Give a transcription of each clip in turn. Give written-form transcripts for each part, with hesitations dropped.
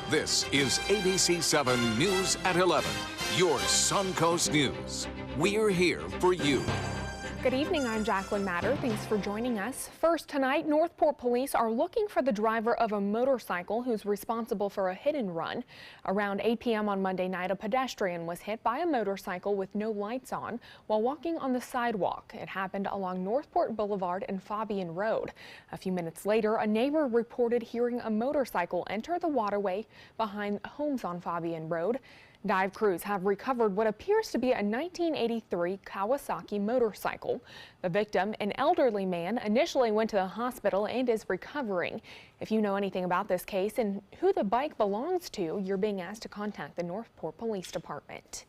This is ABC7 News at 11, your Suncoast News. We're here for you. Good evening, I'm Jacqueline Matter. Thanks for joining us. First tonight, Northport police are looking for the driver of a motorcycle who's responsible for a hit and run. Around 8 p.m. on Monday night, a pedestrian was hit by a motorcycle with no lights on while walking on the sidewalk. It happened along Northport Boulevard and Fabian Road. A few minutes later, a neighbor reported hearing a motorcycle enter the waterway behind homes on Fabian Road. Dive crews have recovered what appears to be a 1983 Kawasaki motorcycle. The victim, an elderly man, initially went to the hospital and is recovering. If you know anything about this case and who the bike belongs to, you're being asked to contact the Northport Police Department.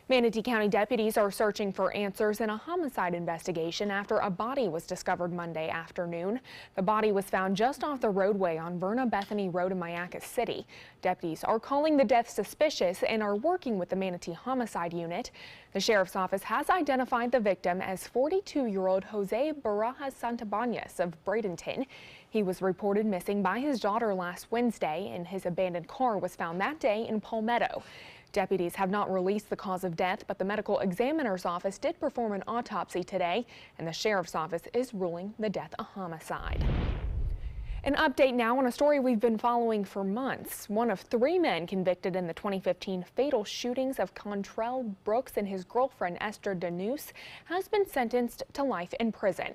Manatee County deputies are searching for answers in a homicide investigation after a body was discovered Monday afternoon. The body was found just off the roadway on Verna Bethany Road in Mayaca City. Deputies are calling the death suspicious and are working with the Manatee Homicide Unit. The sheriff's office has identified the victim as 42-year-old Jose Barajas Santabañez of Bradenton. He was reported missing by his daughter last Wednesday, and his abandoned car was found that day in Palmetto. Deputies have not released the cause of death, but the medical examiner's office did perform an autopsy today, and the sheriff's office is ruling the death a homicide. An update now on a story we've been following for months. One of 3 men convicted in the 2015 fatal shootings of Contrell Brooks and his girlfriend Esther Danus has been sentenced to life in prison.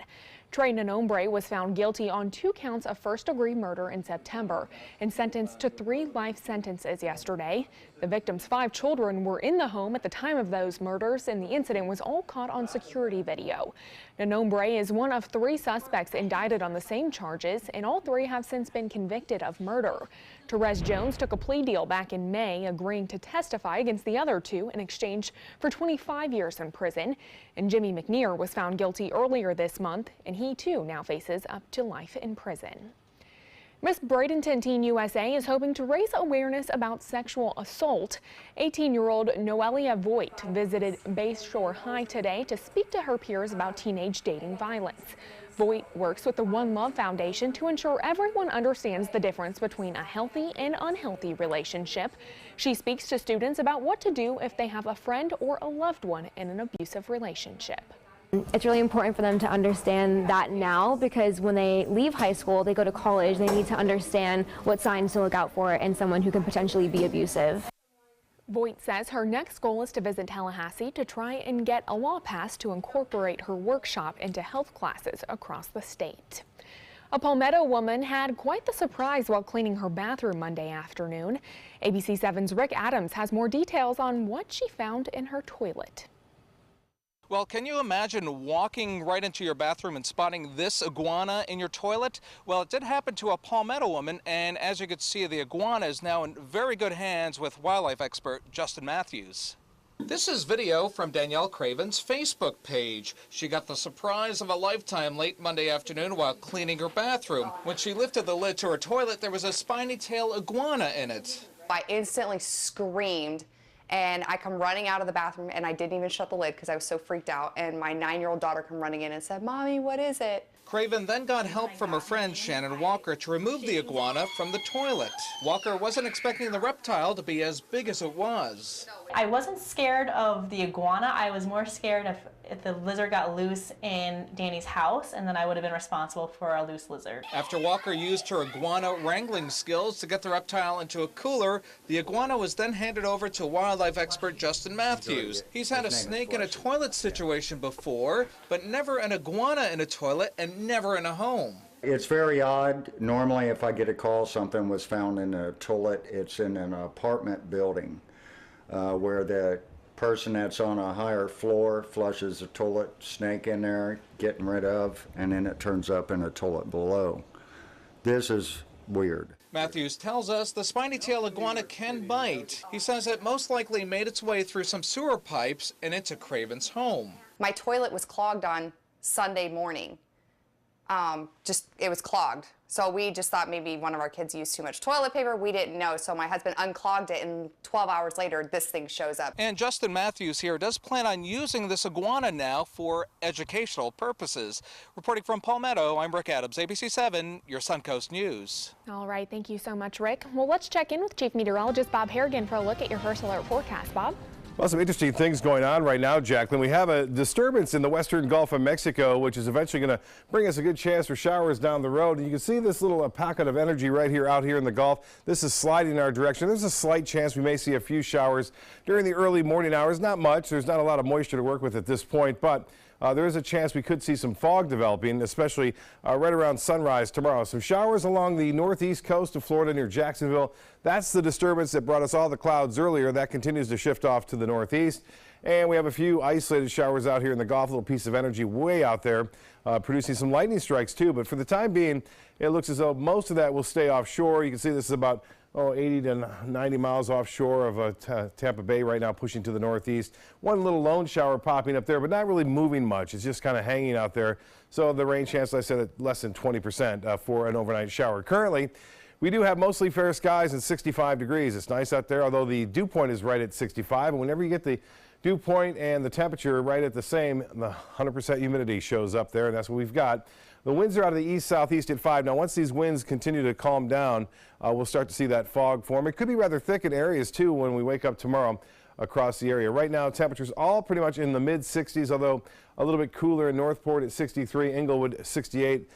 Trey Nanombre was found guilty on 2 counts of first-degree murder in September and sentenced to 3 life sentences yesterday. The victim's 5 children were in the home at the time of those murders, and the incident was all caught on security video. Nanombre is one of 3 suspects indicted on the same charges, and all 3 have since been convicted of murder. Therese Jones took a plea deal back in May, agreeing to testify against the other 2 in exchange for 25 years in prison. And Jimmy McNear was found guilty earlier this month, and he too now faces up to life in prison. Miss Bradenton Teen USA is hoping to raise awareness about sexual assault. 18-year-old Noelia Voigt visited Bayshore High today to speak to her peers about teenage dating violence. Voigt works with the One Love Foundation to ensure everyone understands the difference between a healthy and unhealthy relationship. She speaks to students about what to do if they have a friend or a loved one in an abusive relationship. It's really important for them to understand that now, because when they leave high school, they go to college, they need to understand what signs to look out for in someone who can potentially be abusive. Voigt says her next goal is to visit Tallahassee to try and get a law passed to incorporate her workshop into health classes across the state. A Palmetto woman had quite the surprise while cleaning her bathroom Monday afternoon. ABC7's Rick Adams has more details on what she found in her toilet. Well, can you imagine walking right into your bathroom and spotting this iguana in your toilet? Well, it did happen to a Palmetto woman, and as you can see, the iguana is now in very good hands with wildlife expert Justin Matthews. This is video from Danielle Craven's Facebook page. She got the surprise of a lifetime late Monday afternoon while cleaning her bathroom. When she lifted the lid to her toilet, there was a spiny-tailed iguana in it. I instantly screamed. And I come running out of the bathroom, and I didn't even shut the lid because I was so freaked out. And my 9-year-old daughter come running in and said, "Mommy, what is it?" Craven then got help from her friend Shannon Walker to remove the iguana from the toilet. Walker wasn't expecting the reptile to be as big as it was. I wasn't scared of the iguana. I was more scared if the lizard got loose in Danny's house, and then I would have been responsible for a loose lizard. After Walker used her iguana wrangling skills to get the reptile into a cooler, the iguana was then handed over to wildlife expert Justin Matthews. He's had a snake in a toilet situation before, but never an iguana in a toilet and never in a home. It's very odd. Normally, if I get a call something was found in a toilet, it's in an apartment building where the person that's on a higher floor flushes the toilet, snake in there, getting rid of, and then it turns up in a toilet below. This is weird. Matthews tells us the spiny-tailed iguana can bite. He says it most likely made its way through some sewer pipes and into Craven's home. My toilet was clogged on Sunday morning. it was clogged. So we just thought maybe one of our kids used too much toilet paper. We didn't know. So my husband unclogged it, and 12 hours later, this thing shows up. And Justin Matthews here does plan on using this iguana now for educational purposes. Reporting from Palmetto, I'm Rick Adams, ABC7, your Suncoast News. All right, thank you so much, Rick. Well, let's check in with Chief Meteorologist Bob Harrigan for a look at your first alert forecast. Bob? Well, some interesting things going on right now, Jacqueline. We have a disturbance in the western Gulf of Mexico, which is eventually going to bring us a good chance for showers down the road. And you can see this little pocket of energy right here out here in the Gulf. This is sliding in our direction. There's a slight chance we may see a few showers during the early morning hours. Not much. There's not a lot of moisture to work with at this point, but there is a chance we could see some fog developing, especially right around sunrise tomorrow. Some showers along the northeast coast of Florida near Jacksonville. That's the disturbance that brought us all the clouds earlier. That continues to shift off to the northeast. And we have a few isolated showers out here in the Gulf, a little piece of energy way out there, producing some lightning strikes too. But for the time being, it looks as though most of that will stay offshore. You can see this is about 80 to 90 miles offshore of Tampa Bay right now, pushing to the northeast. One little lone shower popping up there, but not really moving much. It's just kind of hanging out there. So the rain chance, I said, at less than 20% for an overnight shower. Currently, we do have mostly fair skies and 65 degrees. It's nice out there, although the dew point is right at 65. And whenever you get the dew point and the temperature right at the same, the 100% humidity shows up there, and that's what we've got. The winds are out of the east-southeast at 5. Now, once these winds continue to calm down, we'll start to see that fog form. It could be rather thick in areas, too, when we wake up tomorrow across the area. Right now, temperatures all pretty much in the mid-60s, although a little bit cooler in Northport at 63, Inglewood 68,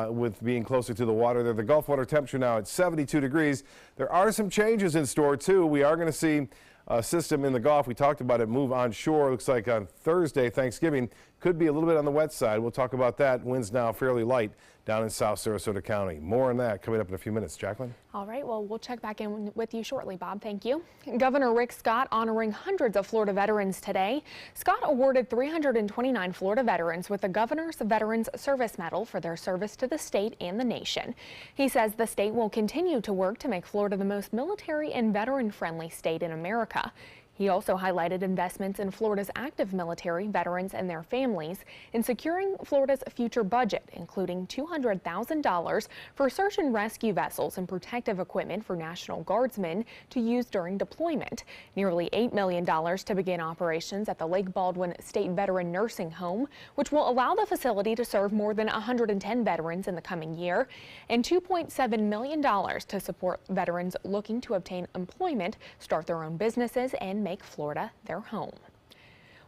with being closer to the water there. The Gulf water temperature now at 72 degrees. There are some changes in store, too. We are going to see a system in the Gulf. We talked about it move onshore. Looks like on Thursday, Thanksgiving, could be a little bit on the wet side. We'll talk about that. Winds now fairly light down in South Sarasota County. More on that coming up in a few minutes. Jacqueline? All right, well, we'll check back in with you shortly, Bob. Thank you. Governor Rick Scott honoring hundreds of Florida veterans today. Scott awarded 329 Florida veterans with the Governor's Veterans Service Medal for their service to the state and the nation. He says the state will continue to work to make Florida the most military and veteran-friendly state in America. He also highlighted investments in Florida's active military, veterans, and their families in securing Florida's future budget, including $200,000 for search and rescue vessels and protective equipment for National Guardsmen to use during deployment, nearly $8 million to begin operations at the Lake Baldwin State Veteran Nursing Home, which will allow the facility to serve more than 110 veterans in the coming year, and $2.7 million to support veterans looking to obtain employment, start their own businesses, and make Florida their home.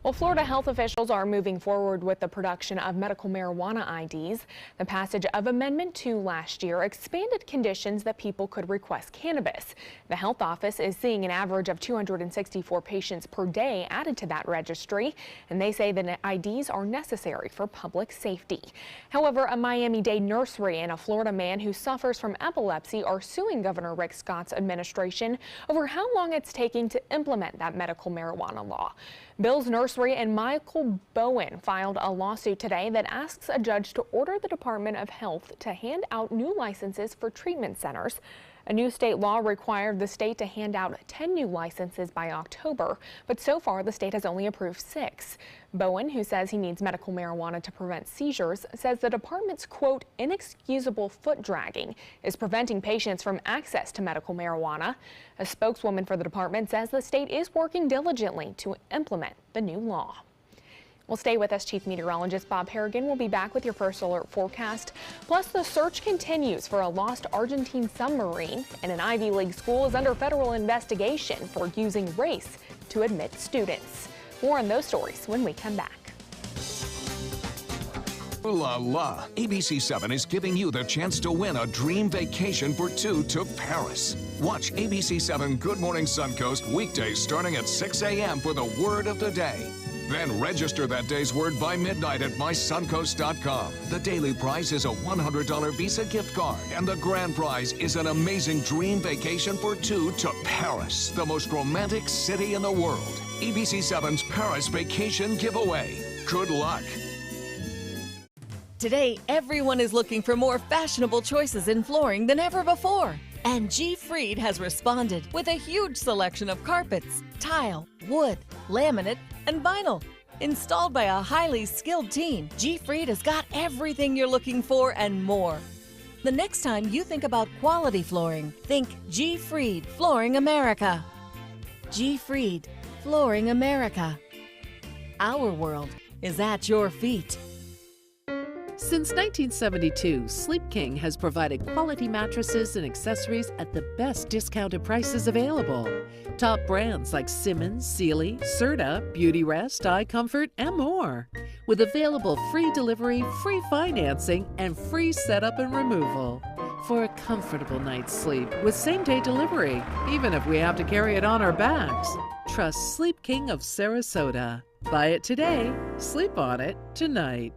Well, Florida health officials are moving forward with the production of medical marijuana IDs. The passage of Amendment 2 last year expanded conditions that people could request cannabis. The health office is seeing an average of 264 patients per day added to that registry, and they say the IDs are necessary for public safety. However, a Miami-Dade nursery and a Florida man who suffers from epilepsy are suing Governor Rick Scott's administration over how long it's taking to implement that medical marijuana law. Bill's Nursery and Michael Bowen filed a lawsuit today that asks a judge to order the Department of Health to hand out new licenses for treatment centers. A new state law required the state to hand out 10 new licenses by October, but so far the state has only approved 6. Bowen, who says he needs medical marijuana to prevent seizures, says the department's, quote, inexcusable foot dragging is preventing patients from access to medical marijuana. A spokeswoman for the department says the state is working diligently to implement the new law. Well, stay with us. Chief Meteorologist Bob Harrigan will be back with your first alert forecast. Plus, the search continues for a lost Argentine submarine, and an Ivy League school is under federal investigation for using race to admit students. More on those stories when we come back. Ooh la la! ABC7 is giving you the chance to win a dream vacation for 2 to Paris. Watch ABC7 Good Morning Suncoast weekdays starting at 6 a.m. for the word of the day. Then register that day's word by midnight at mysuncoast.com. The daily prize is a $100 Visa gift card, and the grand prize is an amazing dream vacation for 2 to Paris, the most romantic city in the world. ABC7's Paris Vacation Giveaway. Good luck. Today, everyone is looking for more fashionable choices in flooring than ever before. And G. Fried has responded with a huge selection of carpets, tile, wood, laminate, and vinyl. Installed by a highly skilled team, G-Freed has got everything you're looking for and more. The next time you think about quality flooring, think G-Freed Flooring America. G-Freed Flooring America. Our world is at your feet. Since 1972, Sleep King has provided quality mattresses and accessories at the best discounted prices available. Top brands like Simmons, Sealy, Serta, Beautyrest, iComfort, and more. With available free delivery, free financing, and free setup and removal. For a comfortable night's sleep with same-day delivery, even if we have to carry it on our backs. Trust Sleep King of Sarasota. Buy it today, sleep on it tonight.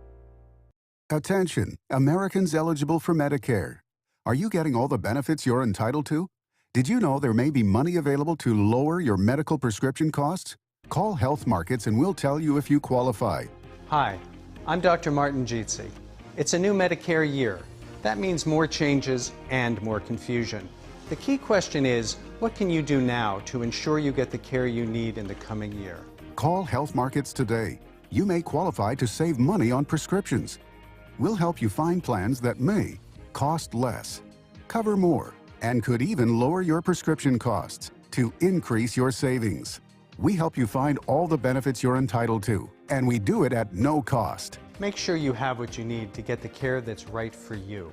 Attention, Americans eligible for Medicare. Are you getting all the benefits you're entitled to? Did you know there may be money available to lower your medical prescription costs? Call Health Markets and we'll tell you if you qualify. Hi, I'm Dr. Martin Jeetsi. It's a new Medicare year. That means more changes and more confusion. The key question is, what can you do now to ensure you get the care you need in the coming year? Call Health Markets today. You may qualify to save money on prescriptions. We'll help you find plans that may cost less, cover more, and could even lower your prescription costs to increase your savings. We help you find all the benefits you're entitled to, and we do it at no cost. Make sure you have what you need to get the care that's right for you.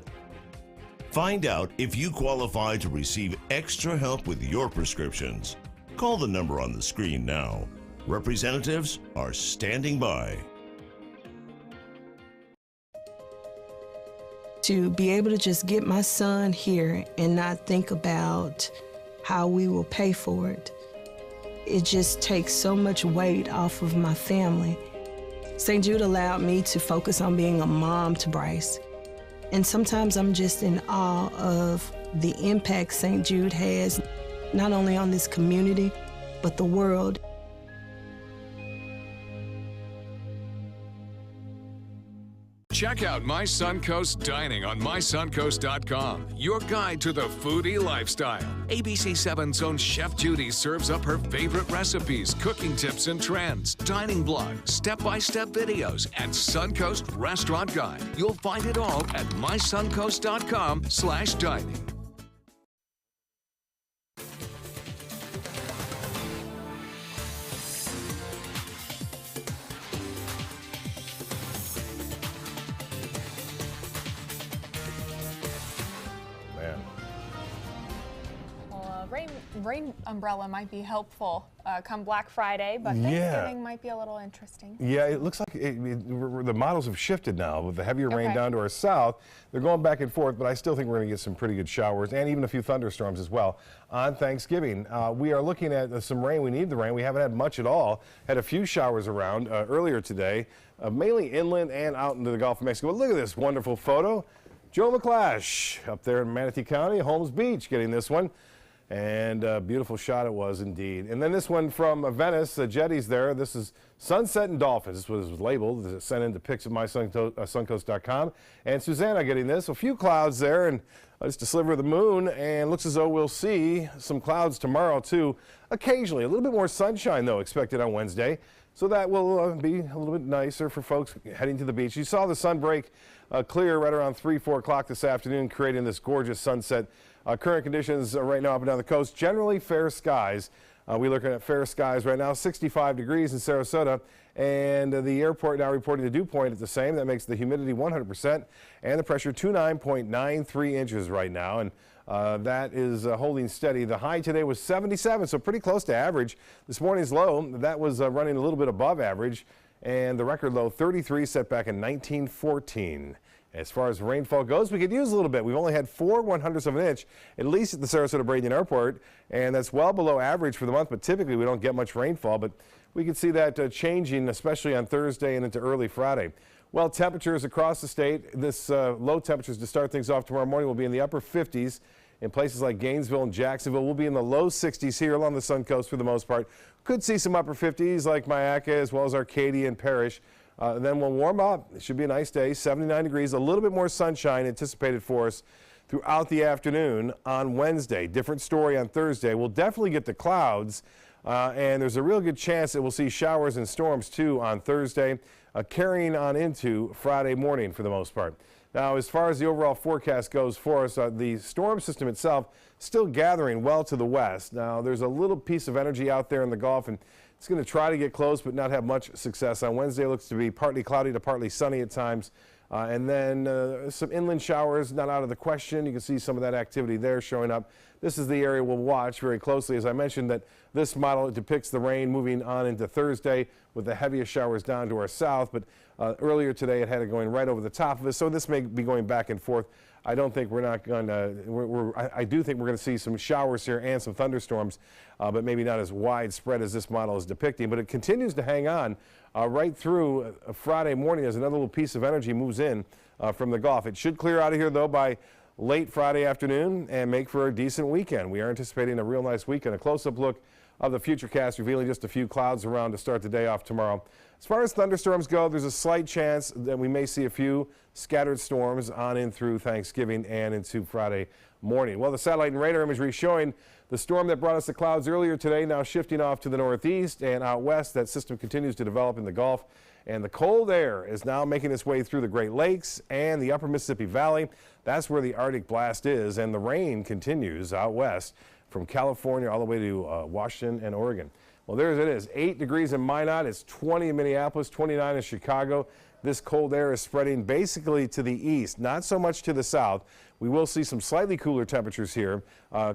Find out if you qualify to receive extra help with your prescriptions. Call the number on the screen now. Representatives are standing by. To be able to just get my son here and not think about how we will pay for it, it just takes so much weight off of my family. St. Jude allowed me to focus on being a mom to Bryce. And sometimes I'm just in awe of the impact St. Jude has, not only on this community, but the world. Check out My Suncoast Dining on mysuncoast.com, your guide to the foodie lifestyle. ABC7's own Chef Judy serves up her favorite recipes, cooking tips and trends, dining blog, step-by-step videos, and Suncoast Restaurant Guide. You'll find it all at mysuncoast.com/dining. Rain umbrella might be helpful come Black Friday, but Thanksgiving might be a little interesting. Yeah, it looks like the models have shifted now with the heavier rain down to our south. They're going back and forth, but I still think we're going to get some pretty good showers and even a few thunderstorms as well on Thanksgiving. We are looking at some rain. We need the rain. We haven't had much at all. Had a few showers around earlier today, mainly inland and out into the Gulf of Mexico. But look at this wonderful photo. Joe McClash up there in Manatee County, Holmes Beach, getting this one. And a beautiful shot it was indeed. And then this one from Venice, the jetties there. This is Sunset and Dolphins. This was labeled, sent into pics at mysuncoast.com. And Susanna getting this. A few clouds there and just a sliver of the moon. And looks as though we'll see some clouds tomorrow too. Occasionally, a little bit more sunshine though expected on Wednesday. So that will be a little bit nicer for folks heading to the beach. You saw the sun break clear right around 3, 4 o'clock this afternoon, creating this gorgeous sunset. Current conditions right now up and down the coast, generally fair skies. We're looking at fair skies right now, 65 degrees in Sarasota, and the airport now reporting the dew point at the same. That makes the humidity 100% and the pressure 29.93 inches right now, and that is holding steady. The high today was 77, so pretty close to average. This morning's low, that was running a little bit above average, and the record low 33 set back in 1914. As far as rainfall goes, we could use a little bit. We've only had 4 1/100ths of an inch, at least at the Sarasota-Bradenton Airport, and that's well below average for the month, but typically we don't get much rainfall, but we could see that changing, especially on Thursday and into early Friday. Well, temperatures across the state, this low temperatures to start things off tomorrow morning will be in the upper 50s. In places like Gainesville and Jacksonville, we'll be in the low 60s here along the Sun Coast for the most part. Could see some upper 50s like Mayaca as well as Arcadia and Parrish. Then we'll warm up. It should be a nice day, 79 degrees, a little bit more sunshine anticipated for us throughout the afternoon on Wednesday. Different story on Thursday. We'll definitely get the clouds, And there's a real good chance that we'll see showers and storms too on Thursday, carrying on into Friday morning for the most part. Now, as far as the overall forecast goes for us, the storm system itself still gathering well to the west. Now, there's a little piece of energy out there in the Gulf, and it's going to try to get close but not have much success. On Wednesday, it looks to be partly cloudy to partly sunny at times. And then some inland showers not out of the question. You can see some of that activity there showing up. This is the area we'll watch very closely. As I mentioned, that this model depicts the rain moving on into Thursday with the heaviest showers down to our south. But earlier today, it had it going right over the top of us. So this may be going back and forth. I don't think we're not going to, I do think we're going to see some showers here and some thunderstorms, but maybe not as widespread as this model is depicting. But it continues to hang on right through Friday morning as another little piece of energy moves in from the Gulf. It should clear out of here, though, by late Friday afternoon and make for a decent weekend. We are anticipating a real nice weekend. A close-up look of the Futurecast revealing just a few clouds around to start the day off tomorrow. As far as thunderstorms go, there's a slight chance that we may see a few scattered storms on in through Thanksgiving and into Friday morning. Well, the satellite and radar imagery showing the storm that brought us the clouds earlier today now shifting off to the northeast and out west. That system continues to develop in the Gulf, and the cold air is now making its way through the Great Lakes and the upper Mississippi Valley. That's where the Arctic blast is, and the rain continues out west from California all the way to Washington and Oregon. Well, there it is, 8 degrees in Minot. It's 20 in Minneapolis, 29 in Chicago. This cold air is spreading basically to the east, not so much to the south. We will see some slightly cooler temperatures here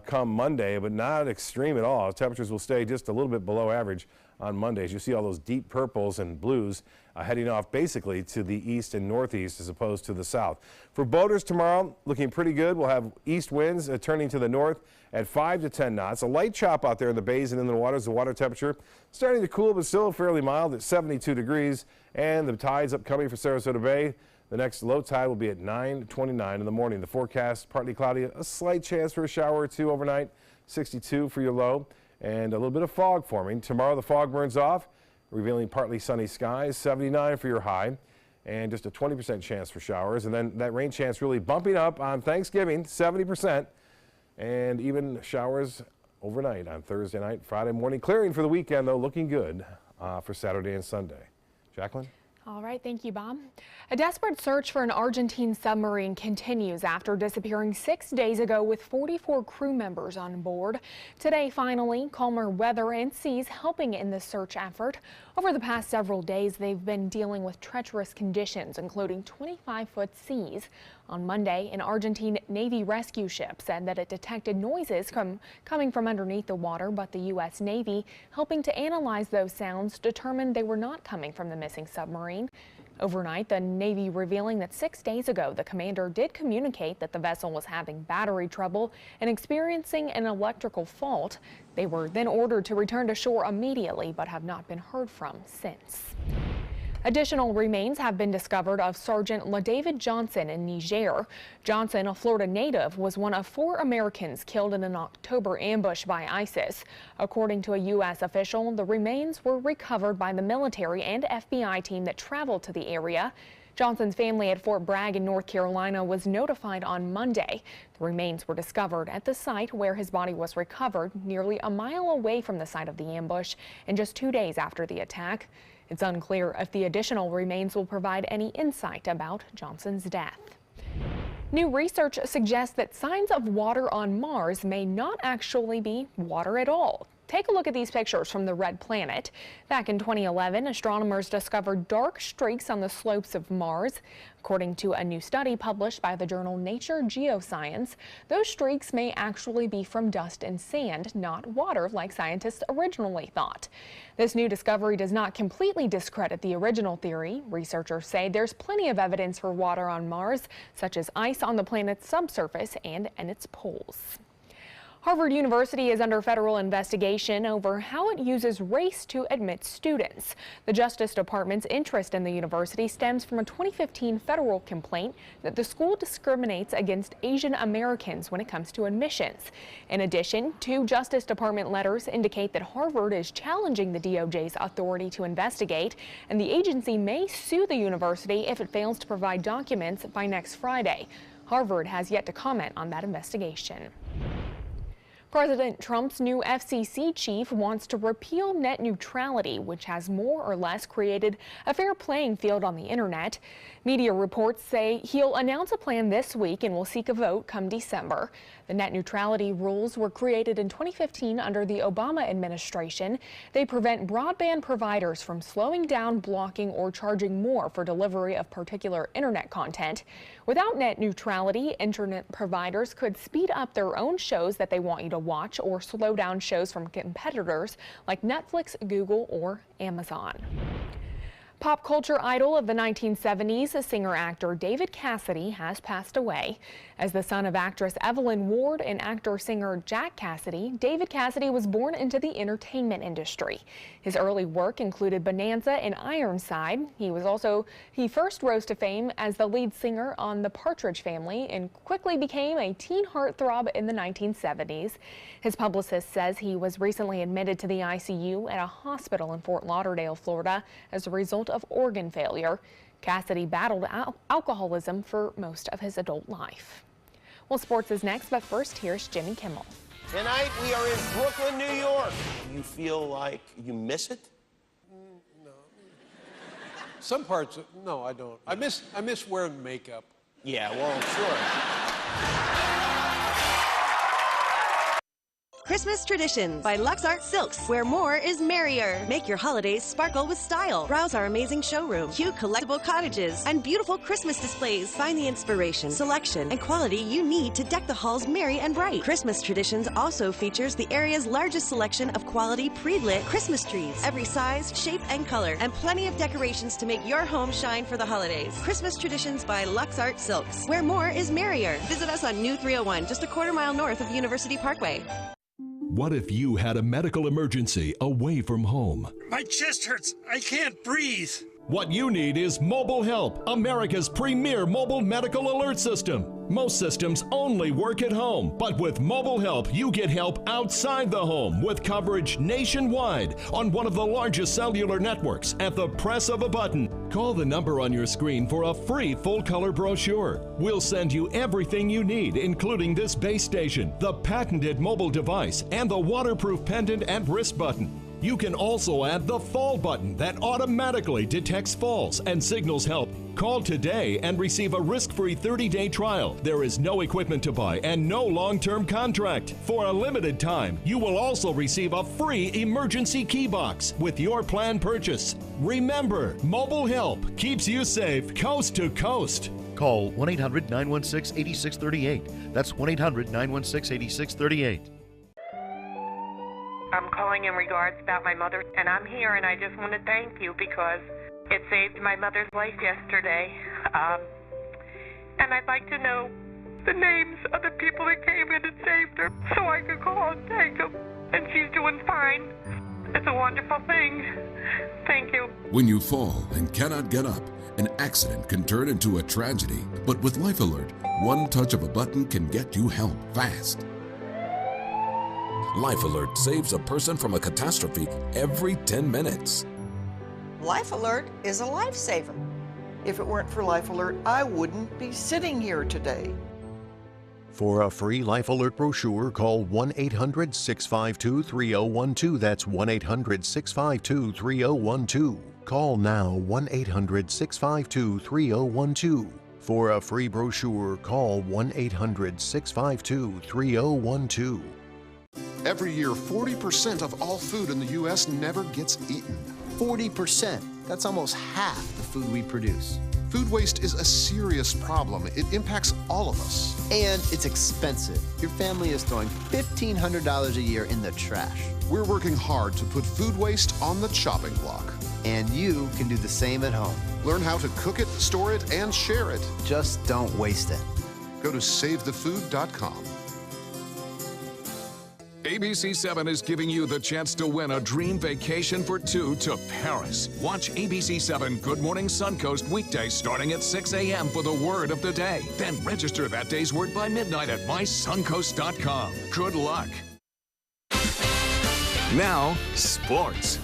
come Monday, but not extreme at all. Temperatures will stay just a little bit below average on Mondays. You see all those deep purples and blues heading off basically to the east and northeast as opposed to the south. For boaters tomorrow, looking pretty good. We'll have east winds turning to the north at 5 to 10 knots. A light chop out there in the bays and in the waters. The water temperature starting to cool, but still fairly mild at 72 degrees. And the tides upcoming for Sarasota Bay. The next low tide will be at 9:29 in the morning. The forecast, partly cloudy, a slight chance for a shower or two overnight, 62 for your low, and a little bit of fog forming. Tomorrow the fog burns off, revealing partly sunny skies, 79 for your high, and just a 20% chance for showers. And then that rain chance really bumping up on Thanksgiving, 70%, and even showers overnight on Thursday night, Friday morning. Clearing for the weekend, though, looking good for Saturday and Sunday. Jacqueline? All right, thank you, Bob. A desperate search for an Argentine submarine continues after disappearing 6 days ago with 44 crew members on board. Today, finally, calmer weather and seas helping in the search effort. Over the past several days, they've been dealing with treacherous conditions, including 25-foot seas. On Monday, an Argentine Navy rescue ship said that it detected noises coming from underneath the water, but the U.S. Navy, helping to analyze those sounds, determined they were not coming from the missing submarine. Overnight, the Navy revealing that 6 days ago, the commander did communicate that the vessel was having battery trouble and experiencing an electrical fault. They were then ordered to return to shore immediately, but have not been heard from since. Additional remains have been discovered of Sergeant LaDavid Johnson in Niger. Johnson, a Florida native, was one of 4 Americans killed in an October ambush by ISIS. According to a U.S. official, the remains were recovered by the military and FBI team that traveled to the area. Johnson's family at Fort Bragg in North Carolina was notified on Monday. The remains were discovered at the site where his body was recovered, nearly a mile away from the site of the ambush, and just 2 days after the attack. It's unclear if the additional remains will provide any insight about Johnson's death. New research suggests that signs of water on Mars may not actually be water at all. Take a look at these pictures from the red planet. Back in 2011, astronomers discovered dark streaks on the slopes of Mars. According to a new study published by the journal Nature Geoscience, those streaks may actually be from dust and sand, not water like scientists originally thought. This new discovery does not completely discredit the original theory. Researchers say there's plenty of evidence for water on Mars, such as ice on the planet's subsurface and in its poles. Harvard University is under federal investigation over how it uses race to admit students. The Justice Department's interest in the university stems from a 2015 federal complaint that the school discriminates against Asian Americans when it comes to admissions. In addition, 2 Justice Department letters indicate that Harvard is challenging the DOJ's authority to investigate, and the agency may sue the university if it fails to provide documents by next Friday. Harvard has yet to comment on that investigation. President Trump's new FCC chief wants to repeal net neutrality, which has more or less created a fair playing field on the internet. Media reports say he'll announce a plan this week and will seek a vote come December. The net neutrality rules were created in 2015 under the Obama administration. They prevent broadband providers from slowing down, blocking, or charging more for delivery of particular internet content. Without net neutrality, internet providers could speed up their own shows that they want you to watch or slow down shows from competitors like Netflix, Google, or Amazon. Pop culture idol of the 1970s, singer-actor David Cassidy has passed away. As the son of actress Evelyn Ward and actor-singer Jack Cassidy, David Cassidy was born into the entertainment industry. His early work included Bonanza and Ironside. He first rose to fame as the lead singer on The Partridge Family and quickly became a teen heartthrob in the 1970s. His publicist says he was recently admitted to the ICU at a hospital in Fort Lauderdale, Florida, as a result of organ failure. Cassidy battled alcoholism for most of his adult life. Well, sports is next, but first, here's Jimmy Kimmel. Tonight, we are in Brooklyn, New York. You feel like you miss it? No. Some parts, no, I don't. I miss wearing makeup. Yeah, well, sure. Christmas Traditions by Lux Art Silks, where more is merrier. Make your holidays sparkle with style. Browse our amazing showroom, cute collectible cottages, and beautiful Christmas displays. Find the inspiration, selection, and quality you need to deck the halls merry and bright. Christmas Traditions also features the area's largest selection of quality pre-lit Christmas trees, every size, shape, and color, and plenty of decorations to make your home shine for the holidays. Christmas Traditions by Lux Art Silks, where more is merrier. Visit us on New 301, just a quarter-mile north of University Parkway. What if you had a medical emergency away from home? My chest hurts. I can't breathe. What you need is Mobile Help, America's premier mobile medical alert system. Most systems only work at home, but with Mobile Help, you get help outside the home with coverage nationwide on one of the largest cellular networks at the press of a button. Call the number on your screen for a free full-color brochure. We'll send you everything you need, including this base station, the patented mobile device, and the waterproof pendant and wrist button. You can also add the fall button that automatically detects falls and signals help. Call today and receive a risk-free 30-day trial. There is no equipment to buy and no long-term contract. For a limited time, you will also receive a free emergency key box with your plan purchase. Remember, Mobile Help keeps you safe coast to coast. Call 1-800-916-8638. That's 1-800-916-8638. I'm calling in regards about my mother, and I'm here, and I just want to thank you because it saved my mother's life yesterday. And I'd like to know the names of the people that came in and saved her so I could call and thank them. And she's doing fine. It's a wonderful thing. Thank you. When you fall and cannot get up, an accident can turn into a tragedy. But with Life Alert, one touch of a button can get you help fast. Life Alert saves a person from a catastrophe every 10 minutes. Life Alert is a lifesaver. If it weren't for Life Alert, I wouldn't be sitting here today. For a free Life Alert brochure, call 1-800-652-3012. That's 1-800-652-3012. Call now 1-800-652-3012. For a free brochure, call 1-800-652-3012. Every year, 40% of all food in the U.S. never gets eaten. 40%. That's almost half the food we produce. Food waste is a serious problem. It impacts all of us. And it's expensive. Your family is throwing $1,500 a year in the trash. We're working hard to put food waste on the chopping block. And you can do the same at home. Learn how to cook it, store it, and share it. Just don't waste it. Go to SaveTheFood.com. ABC7 is giving you the chance to win a dream vacation for two to Paris. Watch ABC7 Good Morning Suncoast weekdays starting at 6 a.m. for the word of the day. Then register that day's word by midnight at mysuncoast.com. Good luck. Now, sports.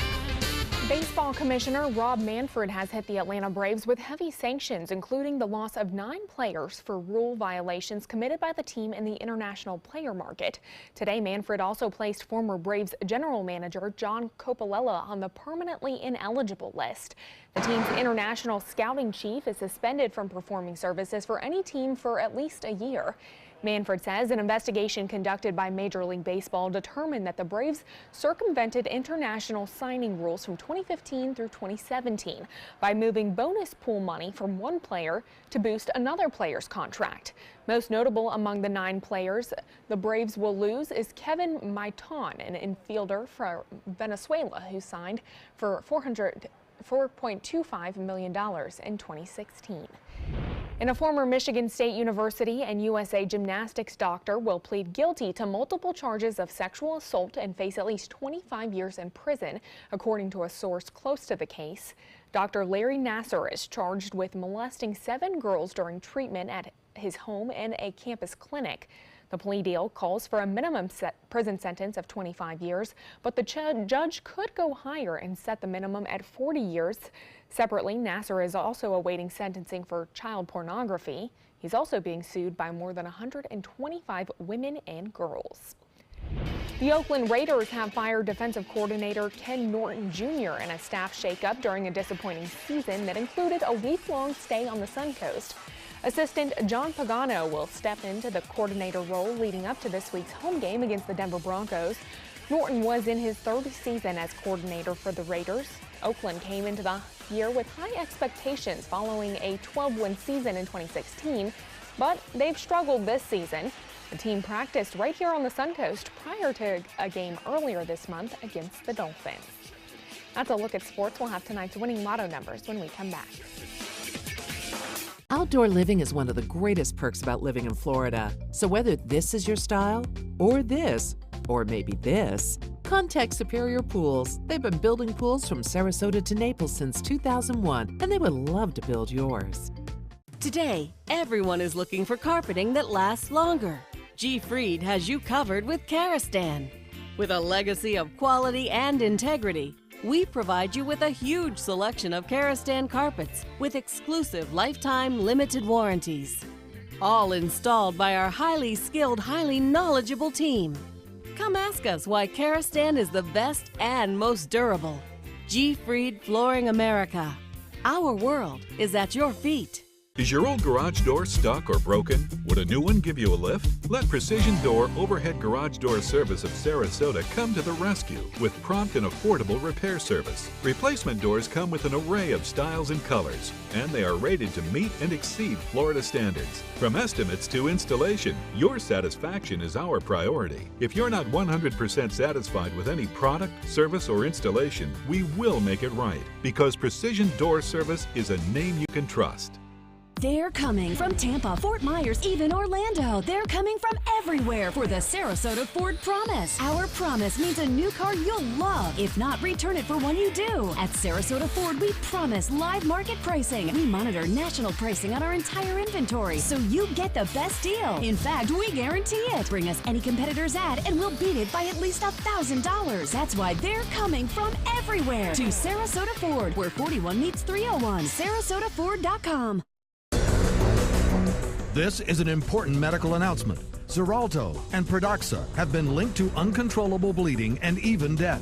Baseball Commissioner Rob Manfred has hit the Atlanta Braves with heavy sanctions, including the loss of 9 players for rule violations committed by the team in the international player market. Today, Manfred also placed former Braves general manager John Coppola on the permanently ineligible list. The team's international scouting chief is suspended from performing services for any team for at least a year. Manfred says an investigation conducted by Major League Baseball determined that the Braves circumvented international signing rules from 2015 through 2017 by moving bonus pool money from one player to boost another player's contract. Most notable among the 9 players the Braves will lose is Kevin Maiton, an infielder from Venezuela who signed for $4.25 million in 2016. And a former Michigan State University and USA Gymnastics doctor will plead guilty to multiple charges of sexual assault and face at least 25 years in prison, according to a source close to the case. Dr. Larry Nasser is charged with molesting 7 girls during treatment at his home and a campus clinic. The plea deal calls for a minimum prison sentence of 25 years, but the judge could go higher and set the minimum at 40 years. Separately, Nasser is also awaiting sentencing for child pornography. He's also being sued by more than 125 women and girls. The Oakland Raiders have fired defensive coordinator Ken Norton Jr. in a staff shakeup during a disappointing season that included a week-long stay on the Suncoast. Assistant John Pagano will step into the coordinator role leading up to this week's home game against the Denver Broncos. Norton was in his 3rd season as coordinator for the Raiders. Oakland came into the year with high expectations following a 12-win season in 2016, but they've struggled this season. The team practiced right here on the Suncoast prior to a game earlier this month against the Dolphins. That's a look at sports. We'll have tonight's winning lotto numbers when we come back. Outdoor living is one of the greatest perks about living in Florida. So whether this is your style, or this, or maybe this, contact Superior Pools. They've been building pools from Sarasota to Naples since 2001, and they would love to build yours. Today, everyone is looking for carpeting that lasts longer. G. Fried has you covered with Karastan. With a legacy of quality and integrity, we provide you with a huge selection of Karastan carpets with exclusive lifetime limited warranties. All installed by our highly skilled, highly knowledgeable team. Come ask us why Karastan is the best and most durable. G. Fried Flooring America. Our world is at your feet. Is your old garage door stuck or broken? Would a new one give you a lift? Let Precision Door Overhead Garage Door Service of Sarasota come to the rescue with prompt and affordable repair service. Replacement doors come with an array of styles and colors, and they are rated to meet and exceed Florida standards. From estimates to installation, your satisfaction is our priority. If you're not 100% satisfied with any product, service, or installation, we will make it right, because Precision Door Service is a name you can trust. They're coming from Tampa, Fort Myers, even Orlando. They're coming from everywhere for the Sarasota Ford Promise. Our promise means a new car you'll love. If not, return it for one you do. At Sarasota Ford, we promise live market pricing. We monitor national pricing on our entire inventory, so you get the best deal. In fact, we guarantee it. Bring us any competitor's ad, and we'll beat it by at least $1,000. That's why they're coming from everywhere to Sarasota Ford, where 41 meets 301. SarasotaFord.com. This is an important medical announcement. Xarelto and Pradaxa have been linked to uncontrollable bleeding and even death.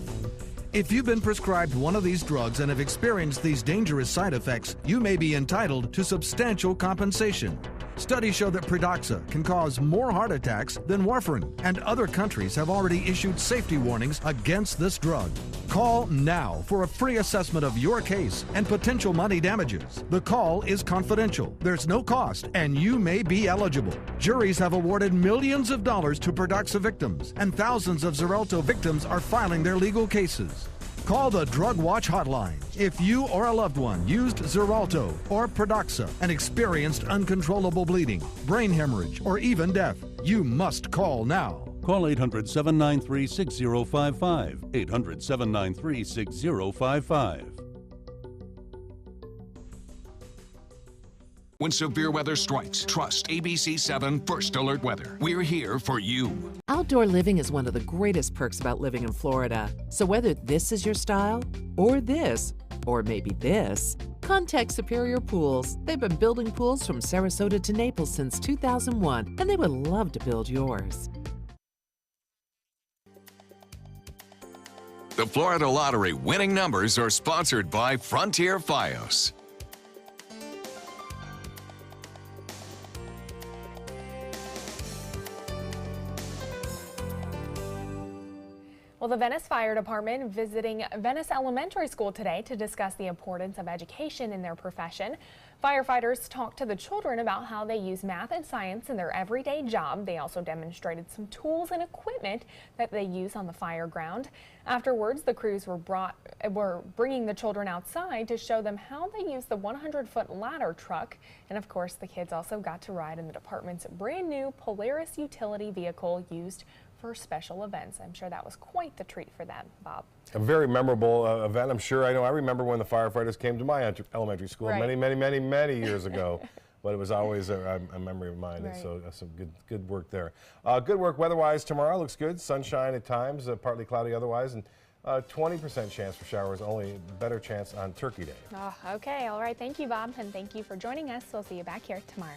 If you've been prescribed one of these drugs and have experienced these dangerous side effects, you may be entitled to substantial compensation. Studies show that Pradaxa can cause more heart attacks than warfarin, and other countries have already issued safety warnings against this drug. Call now for a free assessment of your case and potential money damages. The call is confidential, there's no cost, and you may be eligible. Juries have awarded millions of dollars to Pradaxa victims, and thousands of Xarelto victims are filing their legal cases. Call the Drug Watch hotline if you or a loved one used Xarelto or Pradaxa and experienced uncontrollable bleeding, brain hemorrhage, or even death. You must call now. Call 800-793-6055. 800-793-6055. When severe weather strikes, trust ABC7 First Alert Weather. We're here for you. Outdoor living is one of the greatest perks about living in Florida. So whether this is your style, or this, or maybe this, contact Superior Pools. They've been building pools from Sarasota to Naples since 2001, and they would love to build yours. The Florida Lottery winning numbers are sponsored by Frontier Fios. Well, the Venice Fire Department visiting Venice Elementary School today to discuss the importance of education in their profession. Firefighters talked to the children about how they use math and science in their everyday job. They also demonstrated some tools and equipment that they use on the fire ground. Afterwards, the crews were bringing the children outside to show them how they use the 100-foot ladder truck. And of course, the kids also got to ride in the department's brand new Polaris utility vehicle used for special events. I'm sure that was quite the treat for them, Bob. A very memorable event, I'm sure. I remember when the firefighters came to my elementary school many years ago. But it was always a memory of mine. Right. So some good work there. Good work weather-wise tomorrow. Looks good. Sunshine at times, partly cloudy otherwise, and 20% chance for showers. Only better chance on Turkey Day. Oh, okay. All right. Thank you, Bob, and thank you for joining us. We'll see you back here tomorrow.